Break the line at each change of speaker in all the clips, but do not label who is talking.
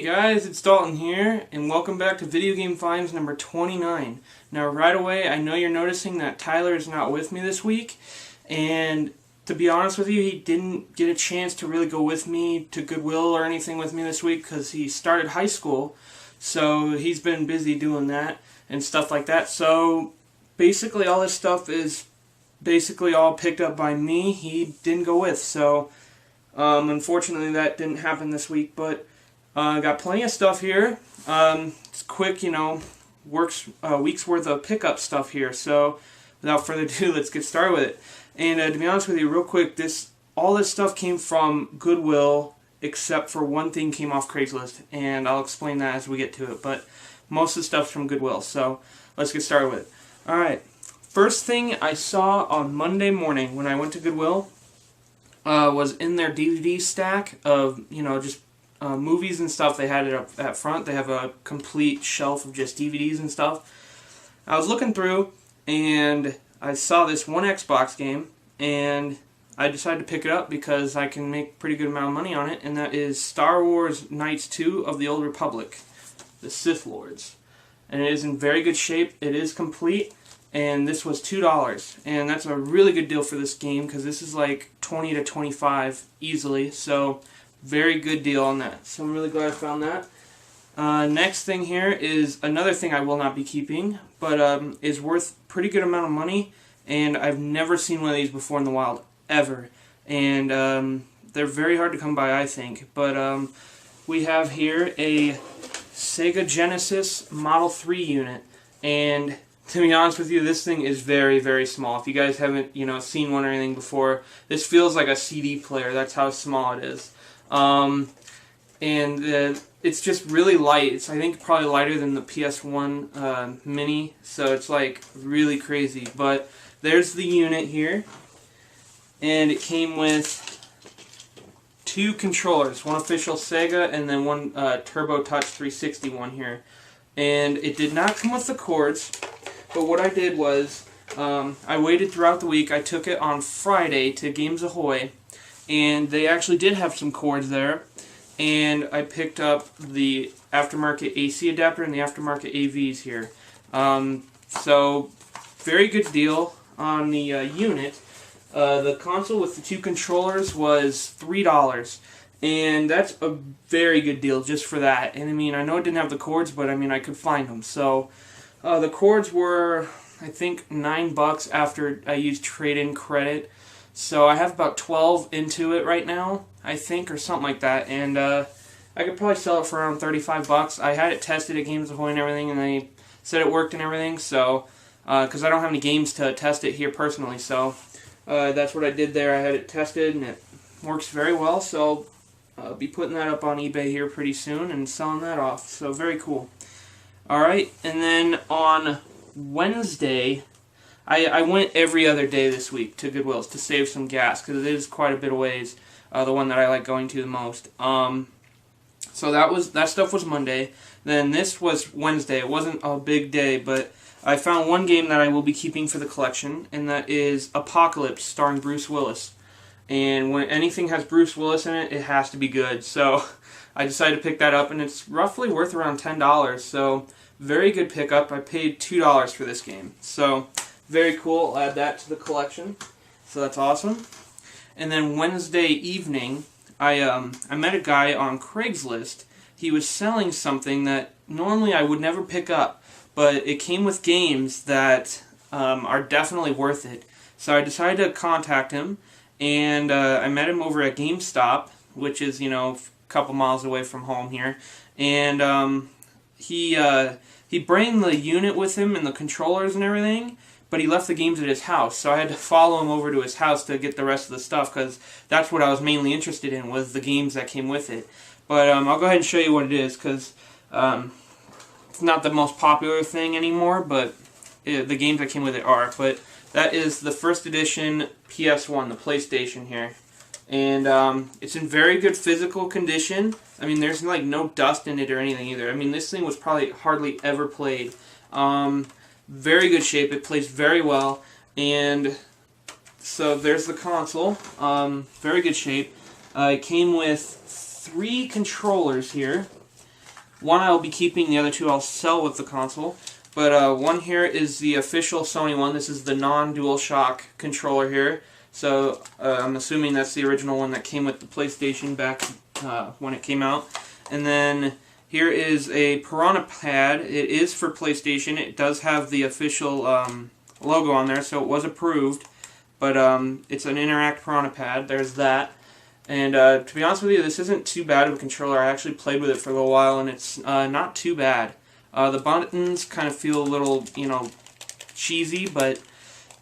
guys, it's Dalton here, and welcome back to Video Game Finds number 29. Now right away, I know you're noticing that Tyler is not with me this week, and to be honest with you, he didn't get a chance to really go with me to GoodWill or anything with me this week because he started high school, so he's been busy doing that and stuff like that. So basically all this stuff is basically all picked up by me. He didn't go with, so unfortunately that didn't happen this week, but I got plenty of stuff here. It's quick, week's worth of pickup stuff here. So without further ado, let's get started with it. And to be honest with you, real quick, all this stuff came from GoodWill, except for one thing came off Craigslist, and I'll explain that as we get to it. But most of the stuff's from GoodWill, so let's get started with it. All right, first thing I saw on Monday morning when I went to GoodWill was in their DVD stack of just movies and stuff. They had it up at front. They have a complete shelf of just DVDs and stuff. I was looking through and I saw this one Xbox game and I decided to pick it up because I can make a pretty good amount of money on it, and that is Star Wars Knights 2 of the Old Republic, the Sith Lords. And it is in very good shape. It is complete, and this was $2, and that's a really good deal for this game because this is like $20 to $25 easily, so very good deal on that. So I'm really glad I found that. Next thing here is another thing I will not be keeping, but is worth a pretty good amount of money, and I've never seen one of these before in the wild, ever. And they're very hard to come by, I think. But we have here a Sega Genesis Model 3 unit, and to be honest with you, this thing is very, very small. If you guys haven't, seen one or anything before, this feels like a CD player. That's how small it is. It's just really light. It's, I think, probably lighter than the Ps1 Mini, so it's like really crazy. But there's the unit here, and it came with two controllers, one official Sega and then one Turbo Touch 360 one here. And it did not come with the cords, but what I did was I waited throughout the week. I took it on Friday to Games Ahoy, and they actually did have some cords there, and I picked up the aftermarket AC adapter and the aftermarket AVs here. So very good deal on the unit. The console with the two controllers was $3, and that's a very good deal just for that. And I mean, I know it didn't have the cords, but I mean, I could find them. So the cords were, I think, $9 after I used trade-in credit. So I have about 12 into it right now, I think, or something like that. And I could probably sell it for around $35. I had it tested at Games Ahoy and everything, and they said it worked and everything. So, because I don't have any games to test it here personally, so that's what I did there. I had it tested, and it works very well. So I'll be putting that up on eBay here pretty soon and selling that off. So very cool. All right, and then on Wednesday, I went every other day this week to GoodWill's to save some gas because it is quite a bit of ways. The one that I like going to the most. So that stuff was Monday. Then this was Wednesday. It wasn't a big day, but I found one game that I will be keeping for the collection, and that is Apocalypse, starring Bruce Willis. And when anything has Bruce Willis in it, it has to be good. So I decided to pick that up, and it's roughly worth around $10. So very good pickup. I paid $2 for this game. So very cool. I'll add that to the collection. So that's awesome. And then Wednesday evening, I met a guy on Craigslist. He was selling something that normally I would never pick up, but it came with games that are definitely worth it. So I decided to contact him, and I met him over at GameStop, which is, a couple miles away from home here. And he brought the unit with him and the controllers and everything, but he left the games at his house, so I had to follow him over to his house to get the rest of the stuff, because that's what I was mainly interested in, was the games that came with it. But I'll go ahead and show you what it is, because it's not the most popular thing anymore, but the games that came with it are. But that is the first edition PS1, the PlayStation here. And it's in very good physical condition. I mean, there's like no dust in it or anything either. I mean, this thing was probably hardly ever played. Very good shape. It plays very well. And so there's the console. Very good shape. It came with 3 controllers here. One I will be keeping, the other two I'll sell with the console. But one here is the official Sony one. This is the non-DualShock controller here. So I'm assuming that's the original one that came with the PlayStation back when it came out. And then here is a Piranha pad. It is for PlayStation. It does have the official logo on there, so it was approved. But it's an Interact Piranha pad. There's that. And to be honest with you, this isn't too bad of a controller. I actually played with it for a little while, and it's not too bad. The buttons kind of feel a little, cheesy, but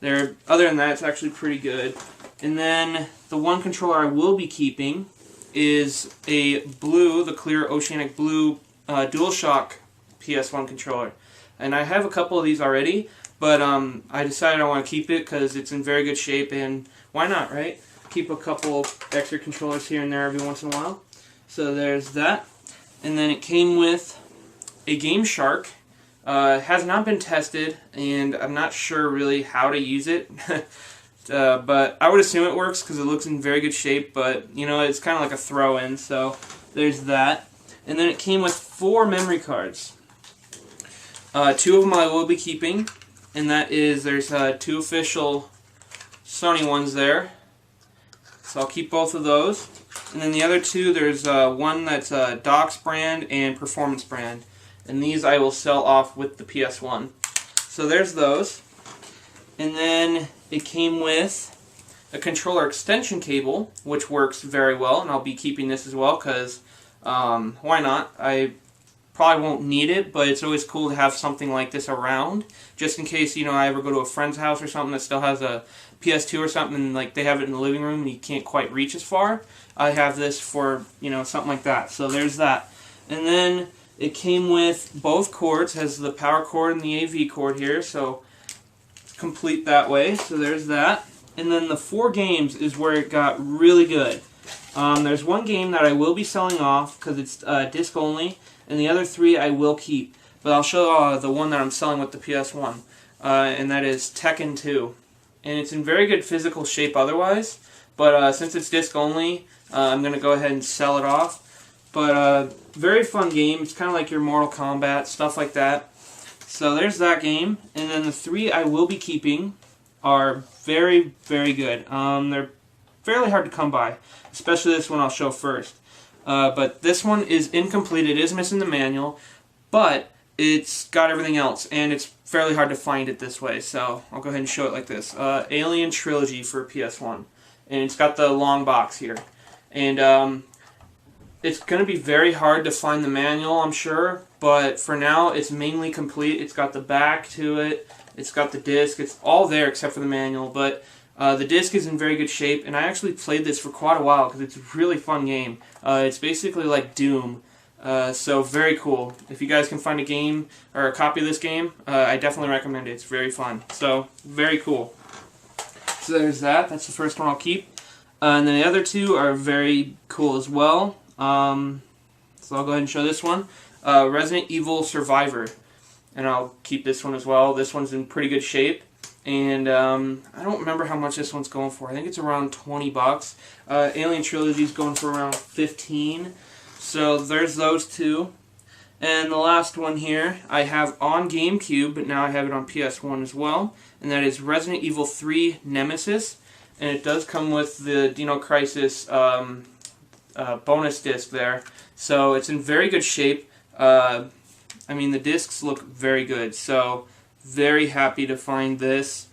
other than that, it's actually pretty good. And then the one controller I will be keeping is the clear Oceanic Blue DualShock PS1 controller. And I have a couple of these already, but I decided I want to keep it because it's in very good shape, and why not, right? Keep a couple extra controllers here and there every once in a while. So there's that. And then it came with a Game Shark. It has not been tested, and I'm not sure really how to use it. But I would assume it works because it looks in very good shape, but it's kind of like a throw-in, so there's that. And then it came with 4 memory cards. 2 of them I will be keeping, and that is, there's 2 official Sony ones there. So I'll keep both of those. And then the other 2, there's one that's Docks brand and Performance brand. And these I will sell off with the PS1. So there's those. And then it came with a controller extension cable, which works very well, and I'll be keeping this as well because why not? I probably won't need it, but it's always cool to have something like this around, just in case I ever go to a friend's house or something that still has a PS2 or something, and like they have it in the living room and you can't quite reach as far. I have this for something like that. So there's that. And then it came with both cords, has the power cord and the AV cord here, so complete that way. So there's that. And then the 4 games is where it got really good. There's one game that I will be selling off because it's disc only, and the other 3 I will keep. But I'll show the one that I'm selling with the PS1, and that is Tekken 2. And it's in very good physical shape otherwise, but since it's disc only, I'm going to go ahead and sell it off. But very fun game. It's kind of like your Mortal Kombat, stuff like that. So there's that game. And then the 3 I will be keeping are very, very good. They're fairly hard to come by, especially this one I'll show first. But this one is incomplete. It is missing the manual, but it's got everything else, and it's fairly hard to find it this way. So I'll go ahead and show it like this. Alien Trilogy for PS1. And it's got the long box here. And it's going to be very hard to find the manual, I'm sure, but for now it's mainly complete. It's got the back to it, it's got the disc, it's all there except for the manual, but the disc is in very good shape, and I actually played this for quite a while because it's a really fun game. It's basically like Doom, so very cool. If you guys can find a game or a copy of this game, I definitely recommend it. It's very fun, so very cool. So there's that. That's the first one I'll keep. And then the other 2 are very cool as well. So I'll go ahead and show this one. Resident Evil Survivor. And I'll keep this one as well. This one's in pretty good shape. And I don't remember how much this one's going for. I think it's around 20 bucks. Alien Trilogy's going for around 15. So there's those 2. And the last one here I have on GameCube, but now I have it on PS1 as well. And that is Resident Evil 3 Nemesis. And it does come with the Dino Crisis bonus disc there. So it's in very good shape. I mean, the discs look very good. So very happy to find this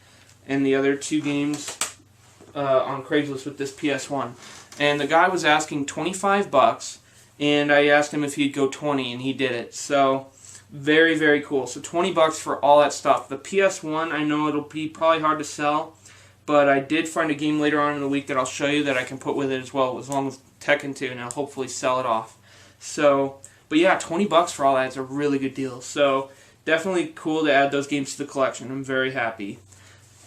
and the other 2 games on Craigslist with this PS1. And the guy was asking 25 bucks, and I asked him if he'd go 20, and he did it. So very, very cool. So 20 bucks for all that stuff. The PS1, I know it'll be probably hard to sell, but I did find a game later on in the week that I'll show you that I can put with it as well, as long as Tekken 2, and I'll hopefully sell it off. So, but yeah, 20 bucks for all that is a really good deal. So definitely cool to add those games to the collection. I'm very happy.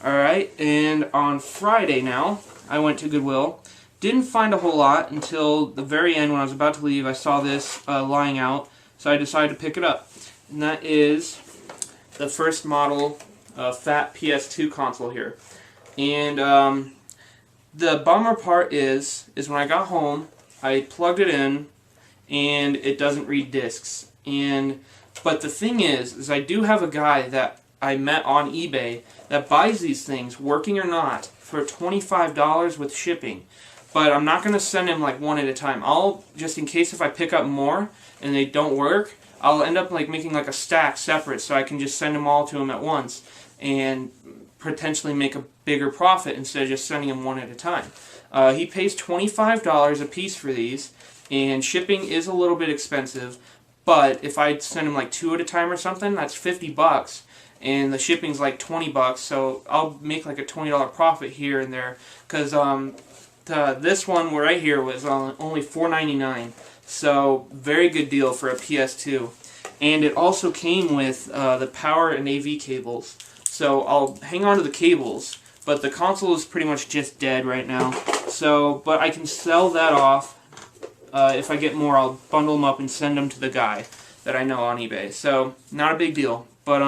Alright, and on Friday now, I went to GoodWill. Didn't find a whole lot until the very end when I was about to leave. I saw this lying out, so I decided to pick it up. And that is the first model fat Ps2 console here. And the bummer part is when I got home, I plugged it in, and it doesn't read discs. But the thing is I do have a guy that I met on eBay that buys these things, working or not, for $25 with shipping. But I'm not going to send him like one at a time. I'll, just in case if I pick up more and they don't work, I'll end up like making like a stack separate so I can just send them all to him at once and potentially make a bigger profit instead of just sending him one at a time. He pays $25 a piece for these, and shipping is a little bit expensive, but if I send him like 2 at a time or something, that's $50, and the shipping's like $20, so I'll make like a $20 profit here and there, because this one right here was only $4.99, so very good deal for a PS2. And it also came with the power and AV cables, so I'll hang on to the cables, but the console is pretty much just dead right now. So, but I can sell that off. If I get more, I'll bundle them up and send them to the guy that I know on eBay. So, not a big deal. But,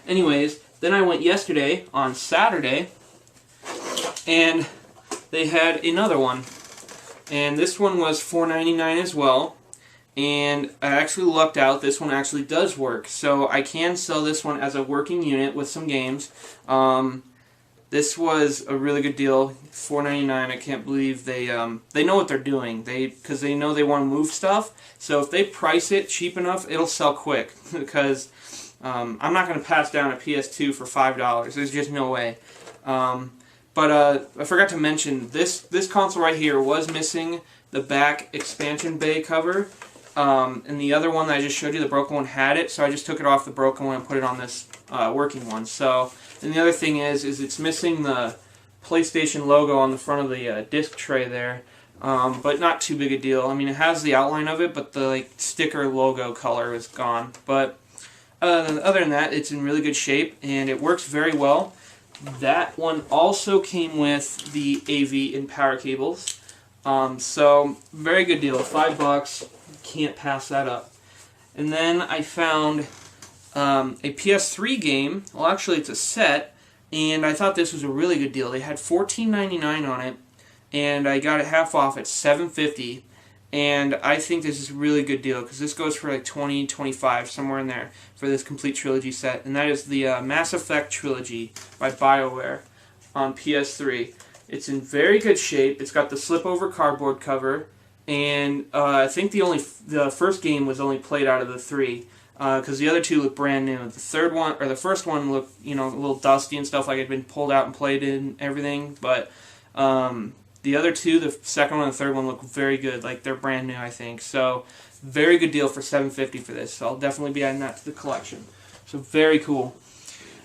anyways, then I went yesterday, on Saturday, and they had another one. And this one was $4.99 as well. And I actually lucked out. This one actually does work. So, I can sell this one as a working unit with some games. This was a really good deal, $4.99. I can't believe they know what they're doing. Because they know they want to move stuff. So if they price it cheap enough, it'll sell quick. Because I'm not going to pass down a PS2 for $5. There's just no way. But I forgot to mention this console right here was missing the back expansion bay cover. And the other one that I just showed you, the broken one, had it. So I just took it off the broken one and put it on this working one. So. And the other thing is it's missing the PlayStation logo on the front of the disc tray there, but not too big a deal. I mean, it has the outline of it, but the like sticker logo color is gone. But other than that, it's in really good shape, and it works very well. That one also came with the AV and power cables, so very good deal. $5, can't pass that up. And then I found a Ps3 game. Well, actually it's a set, and I thought this was a really good deal. They had $14.99 on it, and I got it half off at $7.50, and I think this is a really good deal because this goes for like $20, $25, somewhere in there for this complete trilogy set, and that is the Mass Effect Trilogy by BioWare on PS3. It's in very good shape. It's got the slip-over cardboard cover, and I think the first game was only played out of the 3. Because the other 2 look brand new. The first one looked, a little dusty and stuff, like it had been pulled out and played and everything. But the other 2, the second one and the third one, look very good. Like they're brand new, I think. So very good deal for $7.50 for this. So I'll definitely be adding that to the collection. So very cool.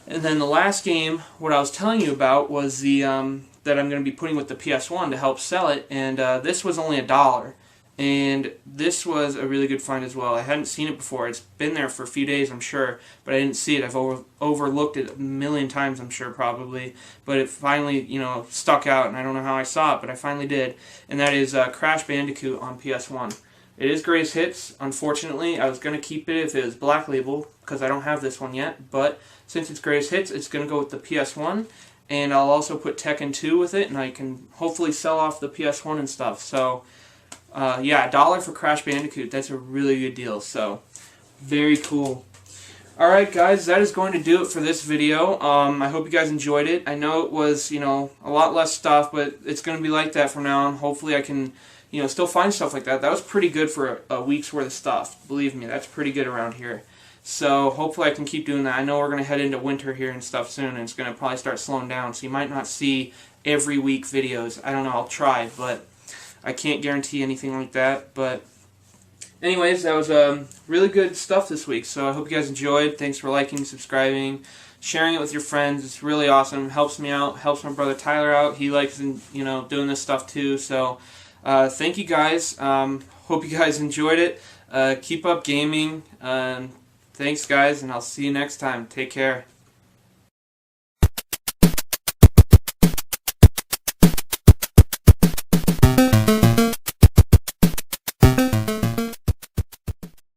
And then the last game, what I was telling you about, was the that I'm going to be putting with the PS1 to help sell it. And this was only $1. And this was a really good find as well. I hadn't seen it before. It's been there for a few days, I'm sure, but I didn't see it. I've overlooked it a million times, I'm sure, probably. But it finally, stuck out, and I don't know how I saw it, but I finally did. And that is Crash Bandicoot on PS1. It is greatest hits, unfortunately. I was going to keep it if it was Black Label, because I don't have this one yet. But since it's greatest hits, it's going to go with the PS1. And I'll also put Tekken 2 with it, and I can hopefully sell off the PS1 and stuff. So... yeah, $1 for Crash Bandicoot. That's a really good deal, so very cool. Alright guys, that is going to do it for this video. I hope you guys enjoyed it. I know it was, a lot less stuff, but it's going to be like that from now on. Hopefully I can, still find stuff like that. That was pretty good for a week's worth of stuff. Believe me, that's pretty good around here. So hopefully I can keep doing that. I know we're going to head into winter here and stuff soon, and it's going to probably start slowing down, so you might not see every week videos. I don't know, I'll try, but... I can't guarantee anything like that, but anyways, that was really good stuff this week, so I hope you guys enjoyed. Thanks for liking, subscribing, sharing it with your friends. It's really awesome. It helps me out, helps my brother Tyler out. He likes, doing this stuff too, so thank you guys. Hope you guys enjoyed it. Keep up gaming. Thanks guys, and I'll see you next time. Take care.